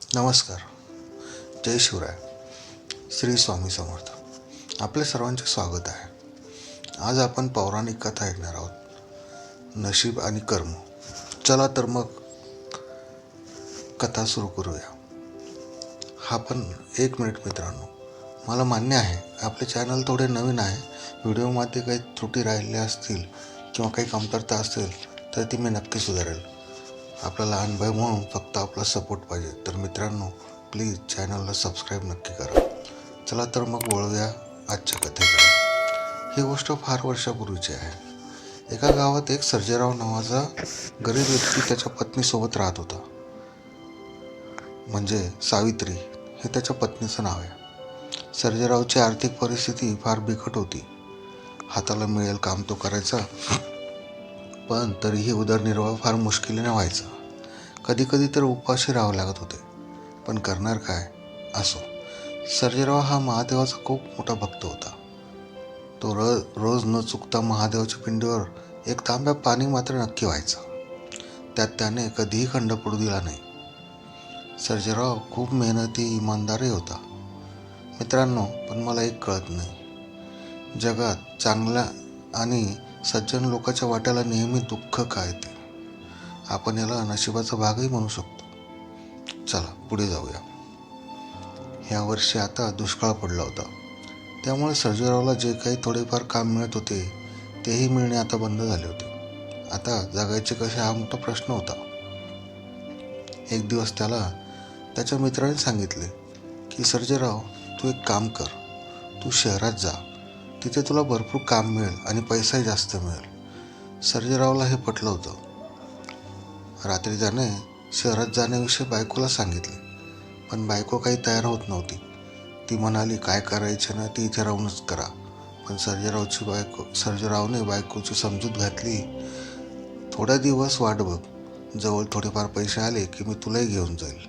नमस्कार. जय शिवराय. श्री स्वामी समर्थ. आपले सर्वांचे स्वागत आहे. आज आपण पौराणिक कथा ऐकणार आहोत, नशीब आणि कर्म. चला तर मग कथा सुरू करूया. हा पण 1 मिनिट मित्रांनो, मला मान्य आहे आपले चॅनल थोडे नवीन आहे. व्हिडिओमध्ये काही त्रुटी राहिल्या असतील किंवा काही कमतरता असतील तर ती मी नक्की सुधारेल. आपला लहान भाई म्हणून फक्त आपला सपोर्ट पाहिजे. तर मित्रांनो, प्लीज चॅनलला सबस्क्राईब नक्की करा. चला तर मग वळूया आजच्या कथेकडे. ही गोष्ट फार वर्षापूर्वीची आहे. एका गावात एक सर्जेराव नावाचा गरीब व्यक्ती त्याच्या पत्नीसोबत राहत होता. म्हणजे सावित्री हे त्याच्या पत्नीचं नाव आहे. सर्जेरावची आर्थिक परिस्थिती फार बिकट होती. हाताला मिळेल काम तो करायचा, पण तरीही उदरनिर्वाह फार मुश्किलीने व्हायचा. कधी कधी तर उपाशी राहावं लागत होते. पण करणार काय? असो, सर्जेराव हा महादेवाचा खूप मोठा भक्त होता. तो रोज न चुकता महादेवाच्या पिंडीवर एक तांब्या पाणी मात्र नक्की व्हायचा. त्यात त्याने कधीही खंड पडू दिला नाही. सर्जेराव खूप मेहनती, इमानदारही होता. मित्रांनो, पण मला एक कळत नाही, जगात चांगल्या आणि सज्जन लोकांच्या वाट्याला नेहमी दुःख का येते? आपण याला नशिबाचा भागही म्हणू शकतो. चला पुढे जाऊया. ह्या वर्षी आता दुष्काळ पडला होता. त्यामुळे सर्जेरावला जे काही थोडेफार काम मिळत होते तेही मिळणे आता बंद झाले होते. आता जगायचे कसे हा मोठा प्रश्न होता. एक दिवस त्याला त्याच्या मित्राने सांगितले की सर्जेराव, तू एक काम कर, तू शहरात जा, तिथे तुला भरपूर काम मिळेल आणि पैसाही जास्त मिळेल. सर्जेरावला हे पटलं होतं. रात्री त्याने शहरात जाण्याविषयी बायकोला सांगितले, पण बायको काही तयार होत नव्हती. ती म्हणाली, काय करायचे ना ती इथे राहूनच करा. पण सर्जेरावने बायकोची समजूत घातली, थोड्या दिवस वाट बघ, जवळ थोडेफार पैसे आले की मी तुलाही घेऊन जाईल.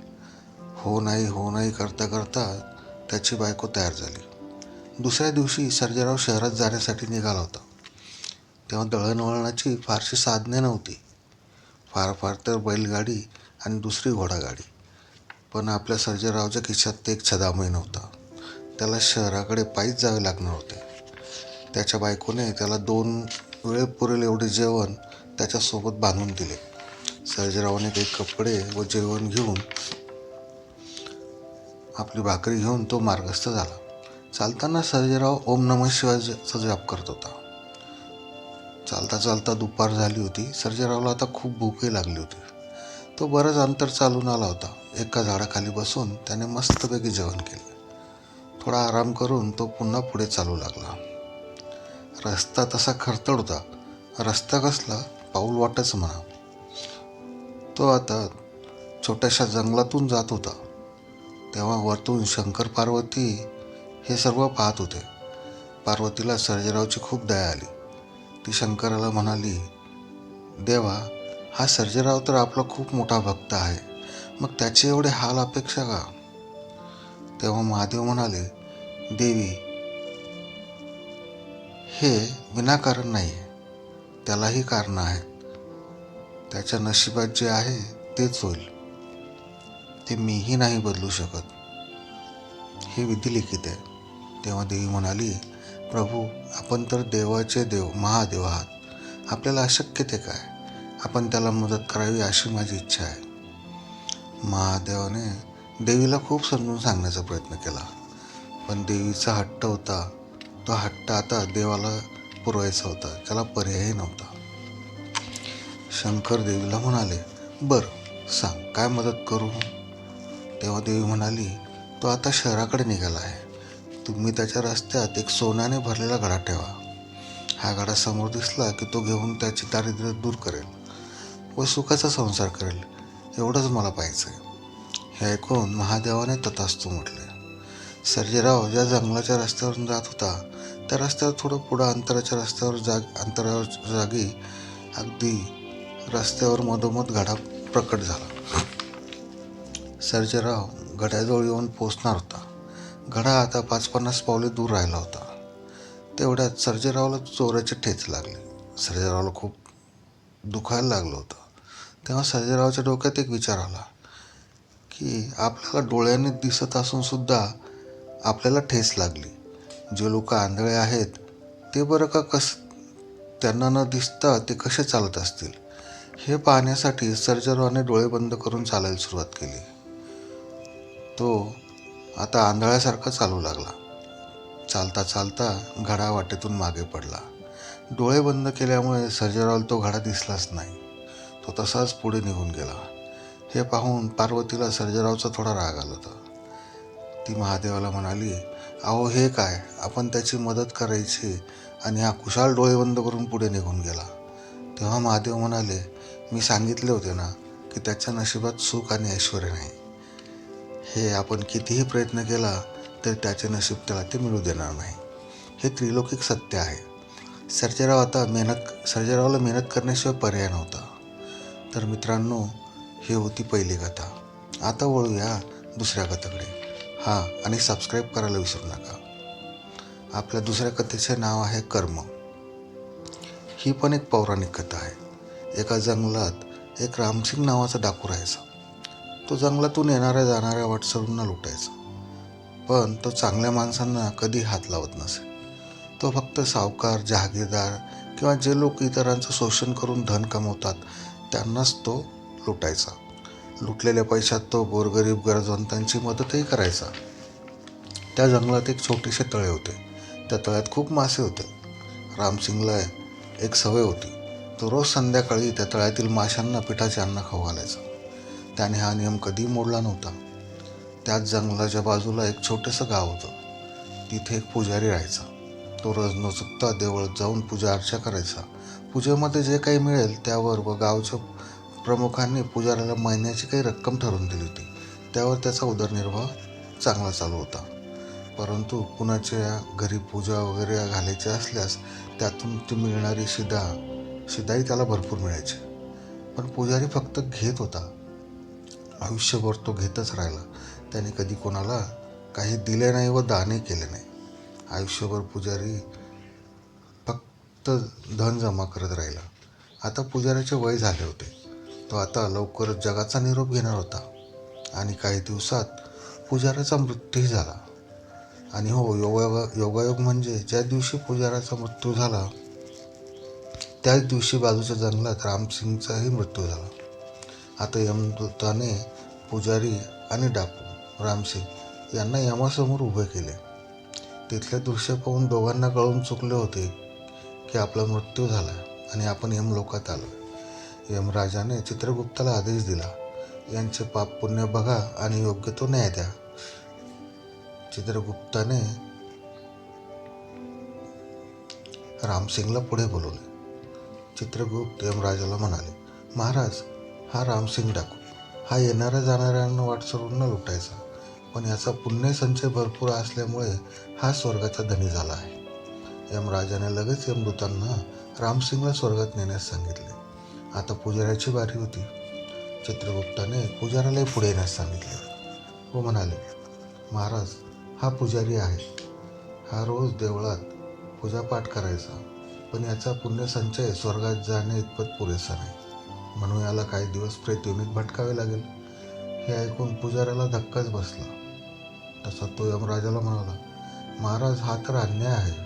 हो नाही करता करता त्याची बायको तयार झाली. दुसऱ्या दिवशी सर्जेराव शहरात जाण्यासाठी निघाला होता. तेव्हा दळणवळणाची फारशी साधने नव्हती. फार तर बैलगाडी आणि दुसरी घोडागाडी. पण आपल्या सर्जेरावच्या खिशात एक छदामही नव्हता. त्याला शहराकडे पायीच जावे लागणार होते. त्याच्या बायकोने त्याला 2 वेळ पुरेल एवढे जेवण त्याच्यासोबत बांधून दिले. सर्जेरावने काही कपडे व जेवण घेऊन आपली भाकरी घेऊन तो मार्गस्थ झाला. चालताना सर्जेराव ओम नमः शिवायचा जप करत होता. चालता चालता दुपार झाली होती. सर्जेरावला आता खूप भूकही लागली होती. तो बरंच अंतर चालून आला होता. एका झाडाखाली बसून त्याने मस्तपैकी जेवण केले. थोडा आराम करून तो पुन्हा पुढे चालू लागला. रस्ता तसा खडतर होता. रस्ता कसला, पाऊल वाटच म्हणा. तो आता छोट्याशा जंगलातून जात होता. तेव्हा वरतून शंकर पार्वती हे सर्व पाहत होते. पार्वतीला सर्जेरावची खूप दया आली. ती शंकराला म्हणाली, देवा, हा सर्जेराव तर आपला खूप मोठा भक्त आहे, मग त्याचे एवढे हाल अपेक्षा का? तेव्हा महादेव म्हणाले, देवी, हे विनाकारण नाही आहे, त्यालाही कारण आहेत. त्याच्या नशिबात जे आहे तेच होईल. ते मीही नाही बदलू शकत. हे विधिलिखित आहे. तेव्हा देवी म्हणाली, प्रभू, आपण तर देवाचे देव, महादेव आहात. आपल्याला अशक्य ते काय? आपण त्याला मदत करावी अशी माझी इच्छा आहे. महादेवाने देवीला खूप समजून सांगण्याचा प्रयत्न केला, पण देवीचा हट्ट होता. तो हट्ट आता देवाला पुरवायचा होता. त्याला पर्यायही नव्हता. शंकर देवीला म्हणाले, बरं सांग, काय मदत करू? तेव्हा देवी म्हणाली, तो आता शहराकडे निघाला आहे. तुम्ही त्याच्या रस्त्यात एक सोन्याने भरलेला घडा ठेवा. हा घडा समोर दिसला की तो घेऊन त्याची दारिद्र्य दूर करेल व सुखाचा संसार करेल. एवढंच मला पाहिजे. हे ऐकून महादेवाने तथास्तु म्हटले. सर्जेराव ज्या जंगलाच्या रस्त्यावरून जात होता त्या रस्त्यावर थोडं पुढं अंतरावर जागी अगदी रस्त्यावर मधोमध घडा प्रकट झाला. सर्जेराव घड्याजवळ येऊन पोचणार होता. घडा आता 5-50 पावले दूर राहिला होता. तेवढ्यात सर्जेरावला जोराचे ठेच लागले. सर्जेरावला खूप दुखायला लागलं होतं. तेव्हा सर्जेरावच्या डोक्यात एक विचार आला की आपल्याला डोळ्यांनी दिसत असून सुद्धा आपल्याला ठेस लागली. जे लोक आंधळे आहेत ते बरं का त्यांना न दिसता ते कसे चालत असतील, हे पाहण्यासाठी सर्जरावाने डोळे बंद करून चालायला सुरुवात केली. तो आता आंधळ्यासारखा चालू लागला. चालता चालता घडा वाटेतून मागे पडला. डोळे बंद केल्यामुळे सर्जरावाला तो घडा दिसलाच नाही. तो तसाच पुढे निघून गेला. हे पाहून पार्वतीला सर्जरावचा थोडा राग आला होता. ती महादेवाला म्हणाली, अहो हे काय, आपण त्याची मदत करायची आणि हा खुशाल डोळे बंद करून पुढे निघून गेला. तेव्हा महादेव म्हणाले, मी सांगितले होते ना की त्याच्या नशिबात सुख आणि ऐश्वर नाही. हे आपण कितीही प्रयत्न केला तरी त्याचे नशीब त्याला ते मिळू देणार नाही. हे त्रिलौकिक सत्य आहे. सर्जरावाला मेहनत करण्याशिवाय पर्याय नव्हता. तर मित्रांनो, ही होती पहिली कथा. आता वळूया दुसऱ्या कथेकडे. आणि सबस्क्राईब करायला विसरू नका. आपल्या दुसऱ्या कथेचे नाव आहे कर्म. ही पण एक पौराणिक कथा आहे. एका जंगलात एक रामसिंग नावाचा डाकू राहायचा. तो जंगलातून येणाऱ्या जाणाऱ्या वाटसरूंना लुटायचा, पण तो चांगल्या माणसांना कधी हात लावत नसे. तो फक्त सावकार, जहागीरदार किंवा जे लोक इतरांचं शोषण करून धन कमवतात त्यांनाच तो लुटायचा. लुटलेल्या पैशात तो गोरगरीब गरजवंतांची मदतही करायचा. त्या जंगलात एक छोटेसे तळे होते. त्या तळ्यात खूप मासे होते. रामसिंगला एक सवय होती. तो रोज संध्याकाळी त्या तळ्यातील माशांना पिठाचे अन्न खाऊ घालायचा. त्याने हा नियम कधी मोडला नव्हता. त्याच जंगलाच्या बाजूला एक छोटंसं गाव होतं. तिथे एक पुजारी राहायचा. तो रोज न चुकता देवळात जाऊन पूजा अर्चा करायचा. पूजेमध्ये जे काही मिळेल त्यावर व गावच्या प्रमुखांनी पुजाऱ्याला महिन्याची काही रक्कम ठरवून दिली होती. त्यावर त्याचा उदरनिर्वाह चांगला चालू होता. परंतु कुणाच्या घरी पूजा वगैरे घालायची असल्यास त्यातून ती मिळणारी शिदाई त्याला भरपूर मिळायची. पण पुजारी फक्त घेत होता. आयुष्यभर तो घेतच राहिला. त्याने कधी कोणाला काही दिले नाही व दानही केले नाही. आयुष्यभर पुजारी फक्त धन जमा करत राहिला. आता पुजाऱ्याचे वय झाले होते. तो आता लवकरच जगाचा निरोप घेणार होता. आणि काही दिवसात पुजाऱ्याचा मृत्यूही झाला. आणि योगायोग म्हणजे ज्या दिवशी पुजाऱ्याचा मृत्यू झाला त्याच दिवशी बाजूच्या जंगलात रामसिंगचाही मृत्यू झाला. आता यमदूताने पुजारी आणि डाकू रामसिंग यांना यमासमोर उभे केले. तिथले दृश्य पाहून दोघांना कळून चुकले होते की आपला मृत्यू झाला आणि आपण यमलोकात आलो. यमराजाने चित्रगुप्ताला आदेश दिला, यांचे पाप पुण्य बघा आणि योग्य तो न्याय द्या. चित्रगुप्ताने रामसिंगला पुढे बोलवले. चित्रगुप्त यमराजाला म्हणाले, महाराज, हा रामसिंग डाकू हा येणाऱ्या जाणाऱ्यांना वाटसरूंना लुटायचा, पण याचा पुण्य संचय भरपूर असल्यामुळे हा स्वर्गाचा धनी झाला आहे. यमराजाने लगेच यमदूतांना रामसिंगला स्वर्गात नेण्यास सांगितले. आता पुजाऱ्याची बारी होती. चित्रगुप्ताने पुजाऱ्यालाही पुढे येण्यास सांगितले व म्हणाले, महाराज, हा पुजारी आहे. हा रोज देवळात पूजापाठ करायचा, पण याचा पुण्यसंचय स्वर्गात जाणे इतपत पुरेसा नाही, म्हणून याला काही दिवस प्रेतयोनीत भटकावे लागेल. हे ऐकून पुजाऱ्याला धक्काच बसला. तसा तो यमराजाला म्हणाला, महाराज, हा तर अन्याय आहे.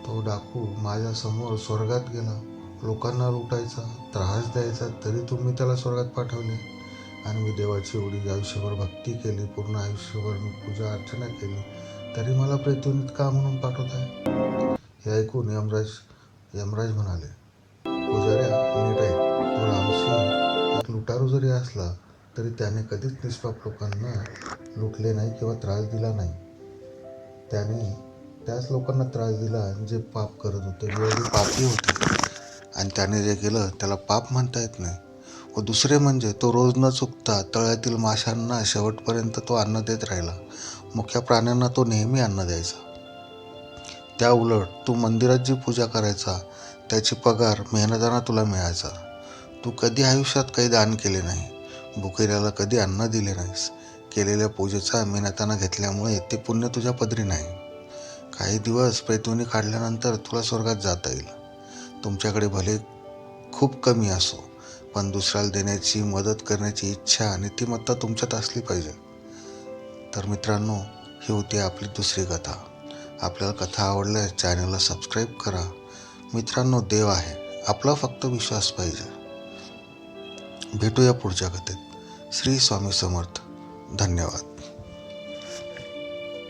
तो डाकू माझ्या समोर स्वर्गात गेला, लोकांना लुटायचा, त्रास द्यायचा, तरी तुम्ही त्याला स्वर्गात पाठवले. आणि मी देवाची एवढी आयुष्यभर भक्ती केली, पूर्ण आयुष्यभर मी पूजा अर्चना केली, तरी मला प्रेतयोनीत का म्हणून पाठवत आहे? हे ऐकून यमराज म्हणाले, पुजाऱ्या, नीट आहे. तो रामसिंग एक लुटारू जरी असला तरी त्याने कधीच निष्पाप लोकांना लुटले नाही किंवा त्रास दिला नाही. त्याने त्याच लोकांना त्रास दिला जे पाप करत होते, जे पापी होते. आणि त्याने जे केलं त्याला पाप म्हणता येत नाही. व दुसरे म्हणजे तो रोज न चुकता तळ्यातील माशांना शेवटपर्यंत तो अन्न देत राहिला. मुख्य प्राण्यांना तो नेहमी अन्न द्यायचा. त्या उलट तू मंदिरात जी पूजा करायचा त्याची पगार मेहनताना तुला मिळायचा. तू कधी आयुष्यात काही दान केले नाही, भुकेल्याला कधी अन्न दिले नाहीस. केलेल्या पूजेचा मेहनताना घेतल्यामुळे ते पुण्य तुझ्या पदरी नाही. काही दिवस प्रेतयोनी काढल्यानंतर तुला स्वर्गात जाता येईल. तुमच्याकडे भले खूप कमी असो, पण दुसऱ्याला देण्याची मदत करण्याची इच्छा आणि नीतिमत्ता तुमच्यात असली पाहिजे. तर मित्रांनो, ही होती आपली दुसरी कथा. आपल्याला कथा आवडल्यास चॅनलला सबस्क्राईब करा. मित्रांनो, देव आहे, आपला फक्त विश्वास पाहिजे. भेटूया पुढच्या कथेत. श्री स्वामी समर्थ. धन्यवाद.